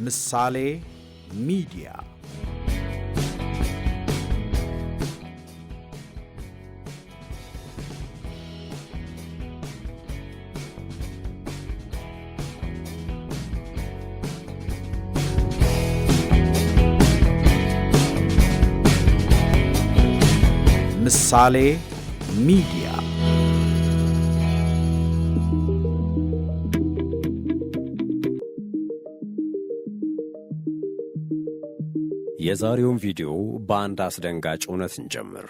ምሳሌ ሚዲያ ምሳሌ ሚዲያ የዛሬውን ቪዲዮ በአንድ አስደንጋጭ እውነት እንጀምር።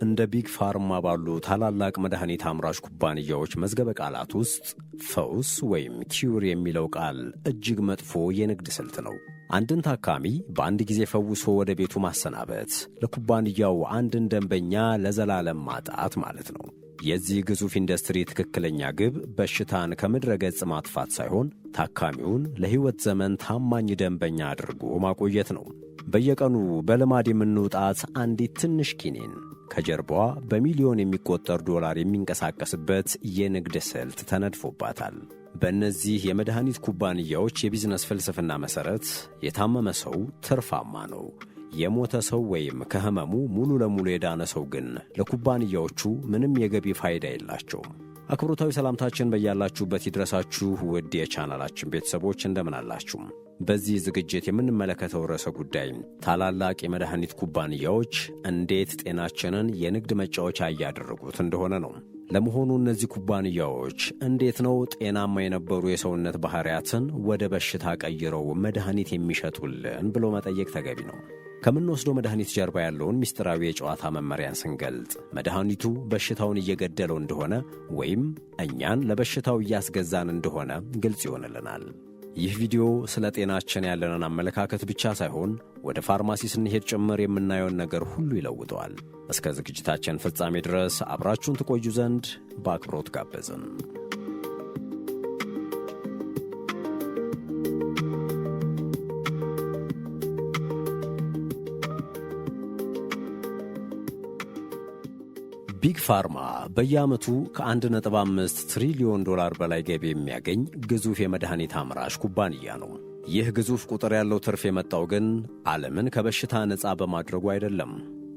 እንደ ቢግ ፋርማ ባሉ ታላላቅ መድኃኒት አምራች ኩባንያዎች መዝገበ ቃላት ውስጥ ፈውስ ወይም ኪውር የሚለው ቃል እጅግ መጥፎ የንግድ ስልት ነው። አንድን ታካሚ በአንድ ጊዜ ፈውሶ ወደ ቤቱ ማሰናበት ለኩባንያው አንድን ደንበኛ ለዘላለም ማጣት ማለት ነው። የዚህ ግዙፍ ኢንዱስትሪ ትክክለኛ ግብ በሽታን ከምድረ ገጽ ማጥፋት ሳይሆን ታካሚውን ለሕይወት ዘመን ታማኝ ደንበኛ አድርጎ ማቆየት ነው። በየቀኑ በልማድ የምንውጣት አንዲት ትንሽ ኪኒን ከጀርባዋ በሚሊዮን የሚቆጠር ዶላር የሚንቀሳቀስበት የንግድ ስልት ተነድፎባታል። በእነዚህ የመድኃኒት ኩባንያዎች የቢዝነስ ፍልስፍና መሠረት የታመመ ሰው ትርፋማ ነው። የሞተ ሰው ወይም ከሕመሙ ሙሉ ለሙሉ የዳነ ሰው ግን ለኩባንያዎቹ ምንም የገቢ ፋይዳ የላቸውም። አክብሮታዊ ሰላምታችን በያላችሁበት ይድረሳችሁ ውድ የቻናላችን ቤተሰቦች እንደምን አላችሁ? በዚህ ዝግጅት የምንመለከተው ርዕሰ ጉዳይ ታላላቅ የመድኃኒት ኩባንያዎች እንዴት ጤናችንን የንግድ መጫወቻ እያደረጉት እንደሆነ ነው። ለመሆኑ እነዚህ ኩባንያዎች እንዴት ነው ጤናማ የነበሩ የሰውነት ባህሪያትን ወደ በሽታ ቀይረው መድኃኒት የሚሸጡልን ብሎ መጠየቅ ተገቢ ነው። ከምንወስደው መድኃኒት ጀርባ ያለውን ምስጢራዊ የጨዋታ መመሪያን ስንገልጥ መድኃኒቱ በሽታውን እየገደለው እንደሆነ ወይም እኛን ለበሽታው እያስገዛን እንደሆነ ግልጽ ይሆንልናል። ይህ ቪዲዮ ስለ ጤናችን ያለንን አመለካከት ብቻ ሳይሆን ወደ ፋርማሲ ስንሄድ ጭምር የምናየውን ነገር ሁሉ ይለውጠዋል። እስከ ዝግጅታችን ፍጻሜ ድረስ አብራችሁን ትቆዩ ዘንድ በአክብሮት ጋበዝን። ቢግ ፋርማ በየዓመቱ ከ1.5 ትሪሊዮን ዶላር በላይ ገቢ የሚያገኝ ግዙፍ የመድኃኒት አምራች ኩባንያ ነው። ይህ ግዙፍ ቁጥር ያለው ትርፍ የመጣው ግን ዓለምን ከበሽታ ነፃ በማድረጉ አይደለም።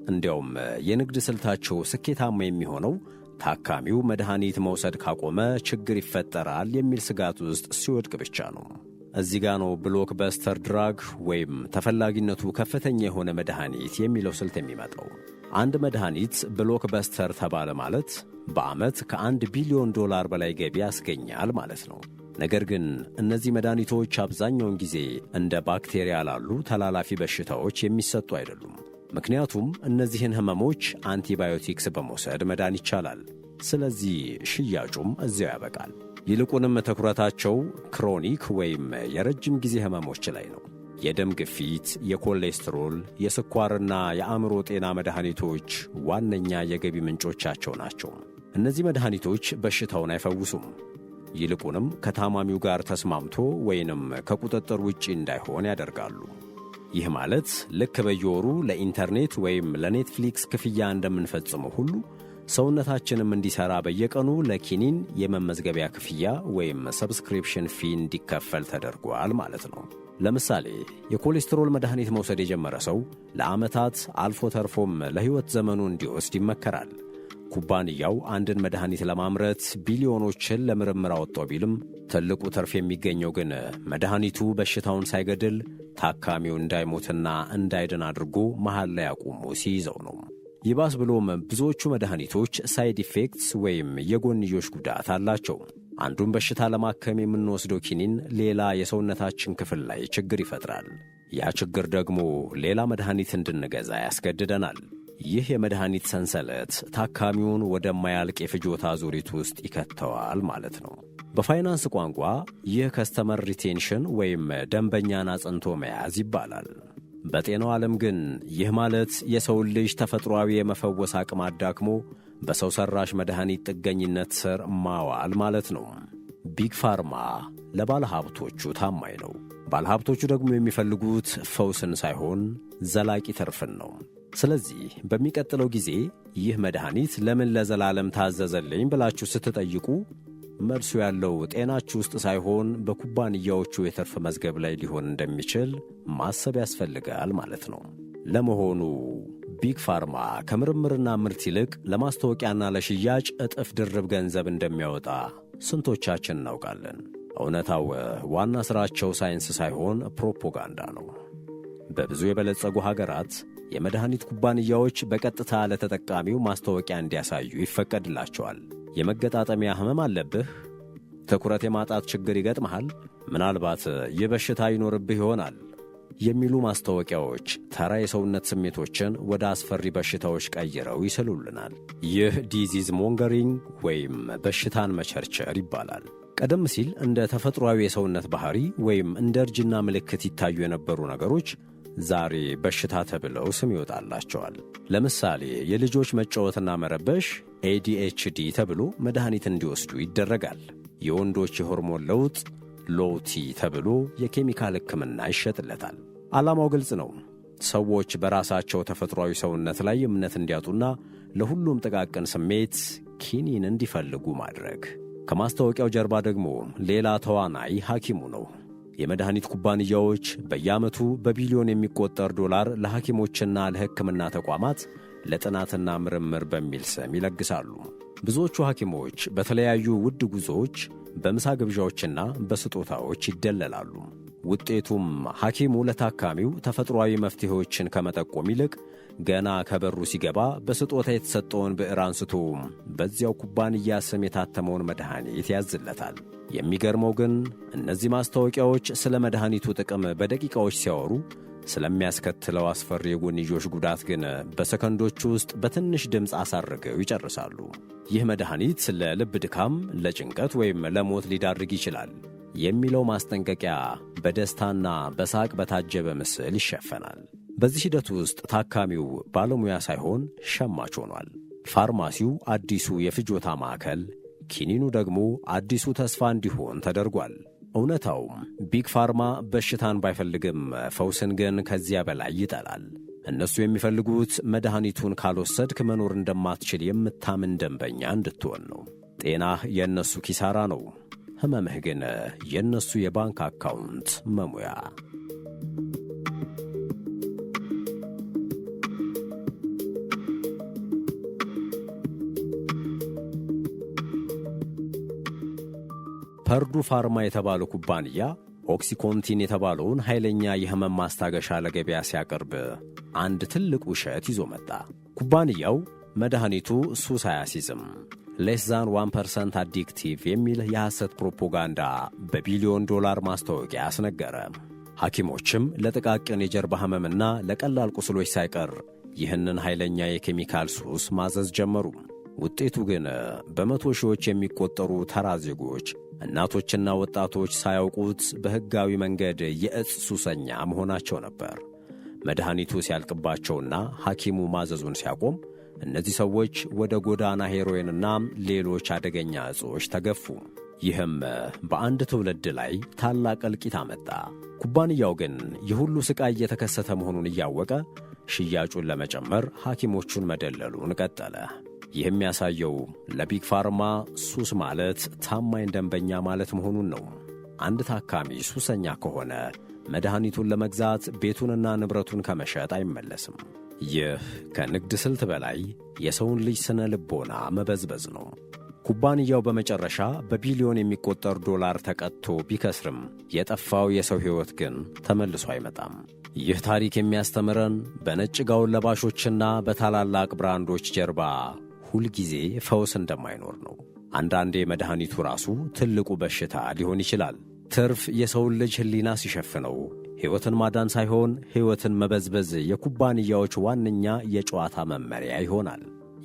እንዲያውም የንግድ ስልታቸው ስኬታማ የሚሆነው ታካሚው መድኃኒት መውሰድ ካቆመ ችግር ይፈጠራል የሚል ስጋት ውስጥ ሲወድቅ ብቻ ነው። እዚህ ጋ ነው ብሎክበስተር ድራግ ወይም ተፈላጊነቱ ከፍተኛ የሆነ መድኃኒት የሚለው ስልት የሚመጣው። አንድ መድኃኒት ብሎክበስተር ተባለ ማለት በዓመት ከ1 ቢሊዮን ዶላር በላይ ገቢ ያስገኛል ማለት ነው። ነገር ግን እነዚህ መድኃኒቶች አብዛኛውን ጊዜ እንደ ባክቴሪያ ላሉ ተላላፊ በሽታዎች የሚሰጡ አይደሉም። ምክንያቱም እነዚህን ሕመሞች አንቲባዮቲክስ በመውሰድ መዳን ይቻላል። ስለዚህ ሽያጩም እዚያው ያበቃል። ይልቁንም ትኩረታቸው ክሮኒክ ወይም የረጅም ጊዜ ሕመሞች ላይ ነው። የደም ግፊት፣ የኮሌስትሮል፣ የስኳርና የአእምሮ ጤና መድኃኒቶች ዋነኛ የገቢ ምንጮቻቸው ናቸው። እነዚህ መድኃኒቶች በሽታውን አይፈውሱም። ይልቁንም ከታማሚው ጋር ተስማምቶ ወይንም ከቁጥጥር ውጪ እንዳይሆን ያደርጋሉ። ይህ ማለት ልክ በየወሩ ለኢንተርኔት ወይም ለኔትፍሊክስ ክፍያ እንደምንፈጽመው ሁሉ ሰውነታችንም እንዲሠራ በየቀኑ ለኪኒን የመመዝገቢያ ክፍያ ወይም ሰብስክሪፕሽን ፊ እንዲከፈል ተደርጓል ማለት ነው። ለምሳሌ የኮሌስትሮል መድኃኒት መውሰድ የጀመረ ሰው ለዓመታት አልፎ ተርፎም ለሕይወት ዘመኑ እንዲወስድ ይመከራል። ኩባንያው አንድን መድኃኒት ለማምረት ቢሊዮኖችን ለምርምር አወጣው ቢልም ትልቁ ትርፍ የሚገኘው ግን መድኃኒቱ በሽታውን ሳይገድል ታካሚው እንዳይሞትና እንዳይድን አድርጎ መሃል ላይ አቁሞ ሲይዘው ነው። ይባስ ብሎም ብዙዎቹ መድኃኒቶች ሳይድ ኢፌክትስ ወይም የጎንዮሽ ጉዳት አላቸው። አንዱን በሽታ ለማከም የምንወስደው ኪኒን ሌላ የሰውነታችን ክፍል ላይ ችግር ይፈጥራል። ያ ችግር ደግሞ ሌላ መድኃኒት እንድንገዛ ያስገድደናል። ይህ የመድኃኒት ሰንሰለት ታካሚውን ወደማያልቅ የፍጆታ ዙሪት ውስጥ ይከተዋል ማለት ነው። በፋይናንስ ቋንቋ ይህ ከስተመር ሪቴንሽን ወይም ደንበኛን አጽንቶ መያዝ ይባላል። በጤናው ዓለም ግን ይህ ማለት የሰውን ልጅ ተፈጥሯዊ የመፈወስ አቅም አዳክሞ በሰው ሠራሽ መድኃኒት ጥገኝነት ስር ማዋል ማለት ነው። ቢግ ፋርማ ለባለሀብቶቹ ታማኝ ነው። ባለሀብቶቹ ደግሞ የሚፈልጉት ፈውስን ሳይሆን ዘላቂ ትርፍን ነው። ስለዚህ በሚቀጥለው ጊዜ ይህ መድኃኒት ለምን ለዘላለም ታዘዘልኝ ብላችሁ ስትጠይቁ መልሱ ያለው ጤናችሁ ውስጥ ሳይሆን በኩባንያዎቹ የትርፍ መዝገብ ላይ ሊሆን እንደሚችል ማሰብ ያስፈልጋል ማለት ነው። ለመሆኑ ቢግ ፋርማ ከምርምርና ምርት ይልቅ ለማስታወቂያና ለሽያጭ እጥፍ ድርብ ገንዘብ እንደሚያወጣ ስንቶቻችን እናውቃለን? እውነታው ዋና ሥራቸው ሳይንስ ሳይሆን ፕሮፓጋንዳ ነው። በብዙ የበለጸጉ ሀገራት የመድኃኒት ኩባንያዎች በቀጥታ ለተጠቃሚው ማስታወቂያ እንዲያሳዩ ይፈቀድላቸዋል። የመገጣጠሚያ ሕመም አለብህ? ትኩረት የማጣት ችግር ይገጥመሃል? ምናልባት ይህ በሽታ ይኖርብህ ይሆናል የሚሉ ማስታወቂያዎች ተራ የሰውነት ስሜቶችን ወደ አስፈሪ በሽታዎች ቀይረው ይስሉልናል። ይህ ዲዚዝ ሞንገሪንግ ወይም በሽታን መቸርቸር ይባላል። ቀደም ሲል እንደ ተፈጥሯዊ የሰውነት ባህሪ ወይም እንደ እርጅና ምልክት ይታዩ የነበሩ ነገሮች ዛሬ በሽታ ተብለው ስም ይወጣላቸዋል። ለምሳሌ የልጆች መጫወትና መረበሽ ADHD ተብሎ መድኃኒት እንዲወስዱ ይደረጋል። የወንዶች የሆርሞን ለውጥ ሎቲ ተብሎ የኬሚካል ሕክምና ይሸጥለታል። ዓላማው ግልጽ ነው። ሰዎች በራሳቸው ተፈጥሯዊ ሰውነት ላይ እምነት እንዲያጡና ለሁሉም ጥቃቅን ስሜት ኪኒን እንዲፈልጉ ማድረግ። ከማስታወቂያው ጀርባ ደግሞ ሌላ ተዋናይ ሐኪሙ ነው። የመድኃኒት ኩባንያዎች በየዓመቱ በቢሊዮን የሚቆጠር ዶላር ለሐኪሞችና ለሕክምና ተቋማት ለጥናትና ምርምር በሚል ስም ይለግሳሉ። ብዙዎቹ ሐኪሞች በተለያዩ ውድ ጉዞዎች፣ በምሳ ግብዣዎችና በስጦታዎች ይደለላሉ። ውጤቱም ሐኪሙ ለታካሚው ተፈጥሯዊ መፍትሄዎችን ከመጠቆም ይልቅ ገና ከበሩ ሲገባ በስጦታ የተሰጠውን ብዕር አንስቶ በዚያው ኩባንያ ስም የታተመውን መድኃኒት ያዝለታል። የሚገርመው ግን እነዚህ ማስታወቂያዎች ስለ መድኃኒቱ ጥቅም በደቂቃዎች ሲያወሩ ስለሚያስከትለው አስፈሪ የጎንዮሽ ጉዳት ግን በሰከንዶች ውስጥ በትንሽ ድምፅ አሳርገው ይጨርሳሉ። ይህ መድኃኒት ለልብ ድካም፣ ለጭንቀት ወይም ለሞት ሊዳርግ ይችላል የሚለው ማስጠንቀቂያ በደስታና በሳቅ በታጀበ ምስል ይሸፈናል። በዚህ ሂደት ውስጥ ታካሚው ባለሙያ ሳይሆን ሸማች ሆኗል። ፋርማሲው አዲሱ የፍጆታ ማዕከል፣ ኪኒኑ ደግሞ አዲሱ ተስፋ እንዲሆን ተደርጓል። እውነታውም ቢግ ፋርማ በሽታን ባይፈልግም ፈውስን ግን ከዚያ በላይ ይጠላል። እነሱ የሚፈልጉት መድኃኒቱን ካልወሰድክ መኖር እንደማትችል የምታምን ደንበኛ እንድትሆን ነው። ጤናህ የእነሱ ኪሳራ ነው። ሕመምህ ግን የእነሱ የባንክ አካውንት መሙያ። ፐርዱ ፋርማ የተባለው ኩባንያ ኦክሲኮንቲን የተባለውን ኃይለኛ የሕመም ማስታገሻ ለገበያ ሲያቀርብ አንድ ትልቅ ውሸት ይዞ መጣ። ኩባንያው መድኃኒቱ ሱስ አያሲዝም፣ ሌስ ዛን 1% አዲክቲቭ የሚል የሐሰት ፕሮፓጋንዳ በቢሊዮን ዶላር ማስታወቂያ አስነገረ። ሐኪሞችም ለጥቃቅን የጀርባ ሕመምና ለቀላል ቁስሎች ሳይቀር ይህንን ኃይለኛ የኬሚካል ሱስ ማዘዝ ጀመሩ። ውጤቱ ግን በመቶ ሺዎች የሚቆጠሩ ተራ ዜጎች፣ እናቶችና ወጣቶች ሳያውቁት በሕጋዊ መንገድ የዕፅ ሱሰኛ መሆናቸው ነበር። መድኃኒቱ ሲያልቅባቸውና ሐኪሙ ማዘዙን ሲያቆም እነዚህ ሰዎች ወደ ጎዳና ሄሮይንና ሌሎች አደገኛ ዕጾች ተገፉ። ይህም በአንድ ትውልድ ላይ ታላቅ እልቂት አመጣ። ኩባንያው ግን የሁሉ ሥቃይ እየተከሰተ መሆኑን እያወቀ ሽያጩን ለመጨመር ሐኪሞቹን መደለሉን ቀጠለ። ይህ የሚያሳየው ለቢግ ፋርማ ሱስ ማለት ታማኝ ደንበኛ ማለት መሆኑን ነው። አንድ ታካሚ ሱሰኛ ከሆነ መድኃኒቱን ለመግዛት ቤቱንና ንብረቱን ከመሸጥ አይመለስም። ይህ ከንግድ ስልት በላይ የሰውን ልጅ ስነ ልቦና መበዝበዝ ነው። ኩባንያው በመጨረሻ በቢሊዮን የሚቆጠር ዶላር ተቀጥቶ ቢከስርም የጠፋው የሰው ሕይወት ግን ተመልሶ አይመጣም። ይህ ታሪክ የሚያስተምረን በነጭ ጋውን ለባሾችና በታላላቅ ብራንዶች ጀርባ ሁልጊዜ ፈውስ እንደማይኖር ነው። አንዳንዴ መድኃኒቱ ራሱ ትልቁ በሽታ ሊሆን ይችላል። ትርፍ የሰውን ልጅ ሕሊና ሲሸፍነው ሕይወትን ማዳን ሳይሆን ሕይወትን መበዝበዝ የኩባንያዎች ዋነኛ የጨዋታ መመሪያ ይሆናል።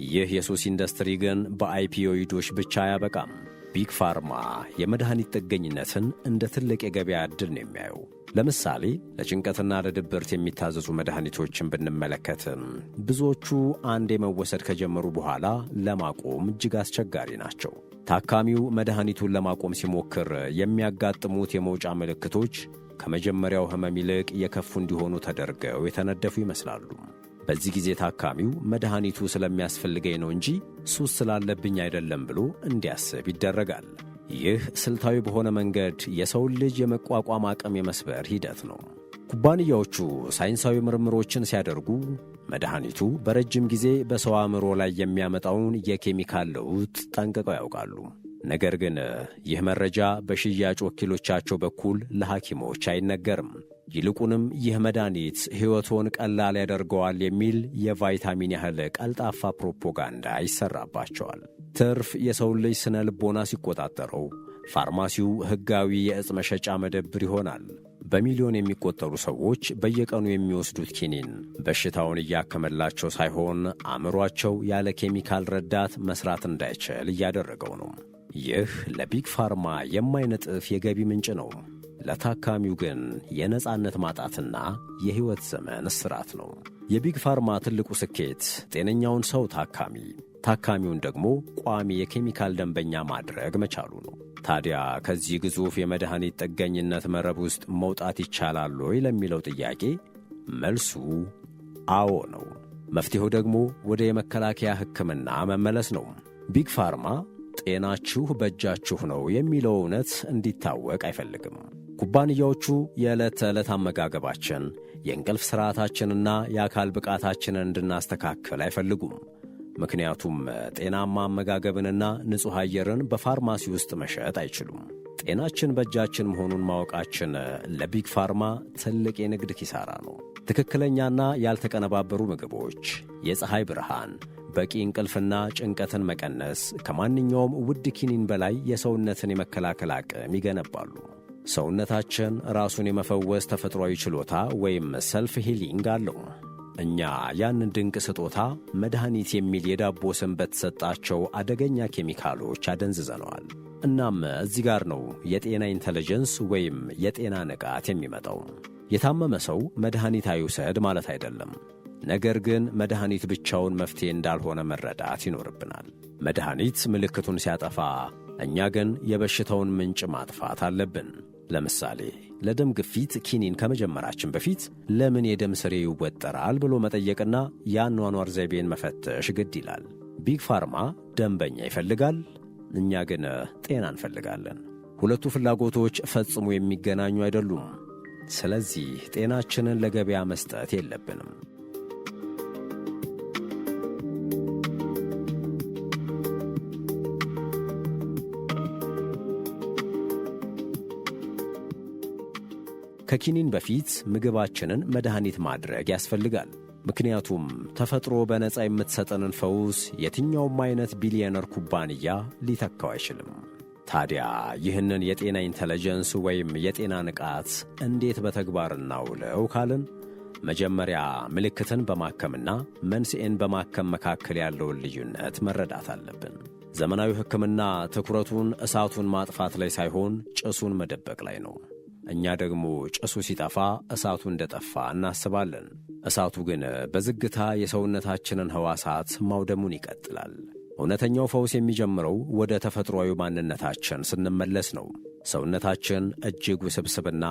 ይህ የሱስ ኢንዱስትሪ ግን በአይፒዮይዶች ብቻ አያበቃም። ቢግ ፋርማ የመድኃኒት ጥገኝነትን እንደ ትልቅ የገበያ ዕድል ነው የሚያየው። ለምሳሌ ለጭንቀትና ለድብርት የሚታዘዙ መድኃኒቶችን ብንመለከትም ብዙዎቹ አንዴ መወሰድ ከጀመሩ በኋላ ለማቆም እጅግ አስቸጋሪ ናቸው። ታካሚው መድኃኒቱን ለማቆም ሲሞክር የሚያጋጥሙት የመውጫ ምልክቶች ከመጀመሪያው ሕመም ይልቅ የከፉ እንዲሆኑ ተደርገው የተነደፉ ይመስላሉ። በዚህ ጊዜ ታካሚው መድኃኒቱ ስለሚያስፈልገኝ ነው እንጂ ሱስ ስላለብኝ አይደለም ብሎ እንዲያስብ ይደረጋል። ይህ ስልታዊ በሆነ መንገድ የሰውን ልጅ የመቋቋም አቅም የመስበር ሂደት ነው። ኩባንያዎቹ ሳይንሳዊ ምርምሮችን ሲያደርጉ መድኃኒቱ በረጅም ጊዜ በሰው አእምሮ ላይ የሚያመጣውን የኬሚካል ለውጥ ጠንቅቀው ያውቃሉ። ነገር ግን ይህ መረጃ በሽያጭ ወኪሎቻቸው በኩል ለሐኪሞች አይነገርም። ይልቁንም ይህ መድኃኒት ሕይወቶን ቀላል ያደርገዋል የሚል የቫይታሚን ያህል ቀልጣፋ ፕሮፓጋንዳ ይሠራባቸዋል። ትርፍ የሰውን ልጅ ስነ ልቦና ሲቆጣጠረው ፋርማሲው ሕጋዊ የዕፅ መሸጫ መደብር ይሆናል። በሚሊዮን የሚቆጠሩ ሰዎች በየቀኑ የሚወስዱት ኪኒን በሽታውን እያከመላቸው ሳይሆን አእምሮአቸው ያለ ኬሚካል ረዳት መሥራት እንዳይችል እያደረገው ነው። ይህ ለቢግ ፋርማ የማይነጥፍ የገቢ ምንጭ ነው። ለታካሚው ግን የነጻነት ማጣትና የሕይወት ዘመን እስራት ነው። የቢግ ፋርማ ትልቁ ስኬት ጤነኛውን ሰው ታካሚውን ደግሞ ቋሚ የኬሚካል ደንበኛ ማድረግ መቻሉ ነው። ታዲያ ከዚህ ግዙፍ የመድኃኒት ጥገኝነት መረብ ውስጥ መውጣት ይቻላል ወይ ለሚለው ጥያቄ መልሱ አዎ ነው። መፍትሔው ደግሞ ወደ የመከላከያ ሕክምና መመለስ ነው። ቢግ ፋርማ ጤናችሁ በእጃችሁ ነው የሚለው እውነት እንዲታወቅ አይፈልግም። ኩባንያዎቹ የዕለት ተዕለት አመጋገባችን፣ የእንቅልፍ ሥርዓታችንና የአካል ብቃታችንን እንድናስተካክል አይፈልጉም። ምክንያቱም ጤናማ አመጋገብንና ንጹሕ አየርን በፋርማሲ ውስጥ መሸጥ አይችሉም። ጤናችን በእጃችን መሆኑን ማወቃችን ለቢግ ፋርማ ትልቅ የንግድ ኪሳራ ነው። ትክክለኛና ያልተቀነባበሩ ምግቦች፣ የፀሐይ ብርሃን፣ በቂ እንቅልፍና ጭንቀትን መቀነስ ከማንኛውም ውድ ኪኒን በላይ የሰውነትን የመከላከል አቅም ይገነባሉ። ሰውነታችን ራሱን የመፈወስ ተፈጥሯዊ ችሎታ ወይም ሰልፍ ሂሊንግ አለው። እኛ ያንን ድንቅ ስጦታ መድኃኒት የሚል የዳቦ ስም በተሰጣቸው አደገኛ ኬሚካሎች አደንዝዘነዋል። እናም እዚህ ጋር ነው የጤና ኢንተለጀንስ ወይም የጤና ንቃት የሚመጣው። የታመመ ሰው መድኃኒት አይውሰድ ማለት አይደለም። ነገር ግን መድኃኒት ብቻውን መፍትሔ እንዳልሆነ መረዳት ይኖርብናል። መድኃኒት ምልክቱን ሲያጠፋ፣ እኛ ግን የበሽታውን ምንጭ ማጥፋት አለብን። ለምሳሌ ለደም ግፊት ኪኒን ከመጀመራችን በፊት ለምን የደም ስሬ ይወጠራል ብሎ መጠየቅና የአኗኗር ዘይቤን መፈተሽ ግድ ይላል። ቢግ ፋርማ ደንበኛ ይፈልጋል፣ እኛ ግን ጤና እንፈልጋለን። ሁለቱ ፍላጎቶች ፈጽሞ የሚገናኙ አይደሉም። ስለዚህ ጤናችንን ለገበያ መስጠት የለብንም። ከኪኒን በፊት ምግባችንን መድኃኒት ማድረግ ያስፈልጋል። ምክንያቱም ተፈጥሮ በነፃ የምትሰጠንን ፈውስ የትኛውም አይነት ቢሊዮነር ኩባንያ ሊተካው አይችልም። ታዲያ ይህንን የጤና ኢንተለጀንስ ወይም የጤና ንቃት እንዴት በተግባር እናውለው ካልን መጀመሪያ ምልክትን በማከምና መንስኤን በማከም መካከል ያለውን ልዩነት መረዳት አለብን። ዘመናዊ ሕክምና ትኩረቱን እሳቱን ማጥፋት ላይ ሳይሆን ጭሱን መደበቅ ላይ ነው። እኛ ደግሞ ጭሱ ሲጠፋ እሳቱ እንደጠፋ እናስባለን። እሳቱ ግን በዝግታ የሰውነታችንን ሕዋሳት ማውደሙን ይቀጥላል። እውነተኛው ፈውስ የሚጀምረው ወደ ተፈጥሯዊ ማንነታችን ስንመለስ ነው። ሰውነታችን እጅግ ውስብስብና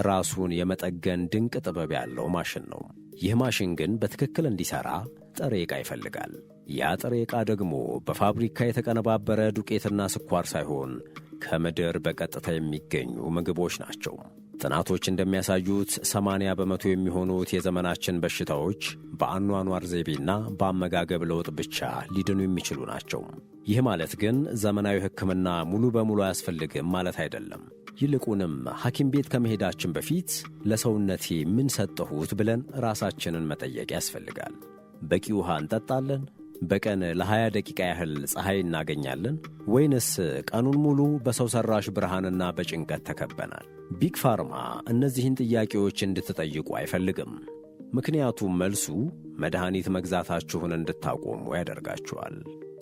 ራሱን የመጠገን ድንቅ ጥበብ ያለው ማሽን ነው። ይህ ማሽን ግን በትክክል እንዲሠራ ጥሬ ዕቃ ይፈልጋል። ያ ጥሬ ዕቃ ደግሞ በፋብሪካ የተቀነባበረ ዱቄትና ስኳር ሳይሆን ከምድር በቀጥታ የሚገኙ ምግቦች ናቸው። ጥናቶች እንደሚያሳዩት 80 በመቶ የሚሆኑት የዘመናችን በሽታዎች በአኗኗር ዘይቤና በአመጋገብ ለውጥ ብቻ ሊድኑ የሚችሉ ናቸው። ይህ ማለት ግን ዘመናዊ ሕክምና ሙሉ በሙሉ አያስፈልግም ማለት አይደለም። ይልቁንም ሐኪም ቤት ከመሄዳችን በፊት ለሰውነቴ ምን ሰጠሁት ብለን ራሳችንን መጠየቅ ያስፈልጋል። በቂ ውሃ እንጠጣለን? በቀን ለ20 ደቂቃ ያህል ፀሐይ እናገኛለን? ወይንስ ቀኑን ሙሉ በሰው ሠራሽ ብርሃንና በጭንቀት ተከበናል? ቢግ ፋርማ እነዚህን ጥያቄዎች እንድትጠይቁ አይፈልግም። ምክንያቱም መልሱ መድኃኒት መግዛታችሁን እንድታቆሙ ያደርጋችኋል።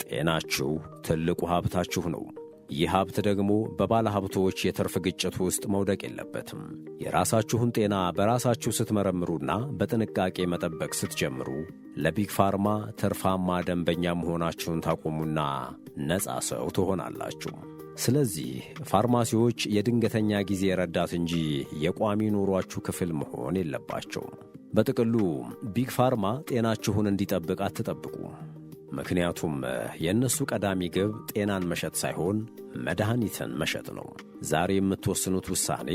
ጤናችሁ ትልቁ ሀብታችሁ ነው። ይህ ሀብት ደግሞ በባለ ሀብቶች የትርፍ ግጭት ውስጥ መውደቅ የለበትም። የራሳችሁን ጤና በራሳችሁ ስትመረምሩና በጥንቃቄ መጠበቅ ስትጀምሩ ለቢግ ፋርማ ትርፋማ ደንበኛ መሆናችሁን ታቆሙና ነፃ ሰው ትሆናላችሁ። ስለዚህ ፋርማሲዎች የድንገተኛ ጊዜ ረዳት እንጂ የቋሚ ኑሯችሁ ክፍል መሆን የለባቸውም። በጥቅሉ ቢግ ፋርማ ጤናችሁን እንዲጠብቅ አትጠብቁ። ምክንያቱም የእነሱ ቀዳሚ ግብ ጤናን መሸጥ ሳይሆን መድኃኒትን መሸጥ ነው። ዛሬ የምትወስኑት ውሳኔ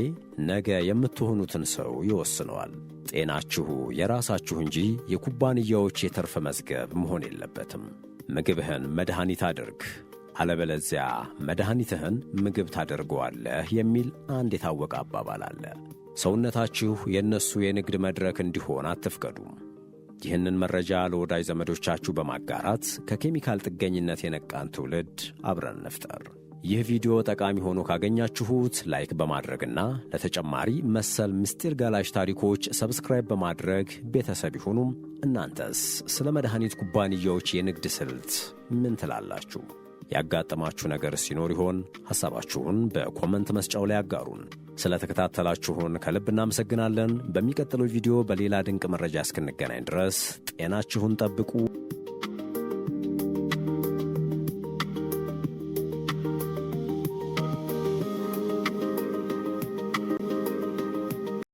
ነገ የምትሆኑትን ሰው ይወስነዋል። ጤናችሁ የራሳችሁ እንጂ የኩባንያዎች የትርፍ መዝገብ መሆን የለበትም። ምግብህን መድኃኒት አድርግ፣ አለበለዚያ መድኃኒትህን ምግብ ታደርገዋለህ የሚል አንድ የታወቀ አባባል አለ። ሰውነታችሁ የእነሱ የንግድ መድረክ እንዲሆን አትፍቀዱ። ይህንን መረጃ ለወዳጅ ዘመዶቻችሁ በማጋራት ከኬሚካል ጥገኝነት የነቃን ትውልድ አብረን እንፍጠር። ይህ ቪዲዮ ጠቃሚ ሆኖ ካገኛችሁት ላይክ በማድረግና ለተጨማሪ መሰል ምስጢር ገላጭ ታሪኮች ሰብስክራይብ በማድረግ ቤተሰብ ይሁኑም። እናንተስ ስለ መድኃኒት ኩባንያዎች የንግድ ስልት ምን ትላላችሁ? ያጋጠማችሁ ነገር ሲኖር ይሆን? ሐሳባችሁን በኮመንት መስጫው ላይ አጋሩን። ስለ ተከታተላችሁን ከልብ እናመሰግናለን። በሚቀጥለው ቪዲዮ በሌላ ድንቅ መረጃ እስክንገናኝ ድረስ ጤናችሁን ጠብቁ።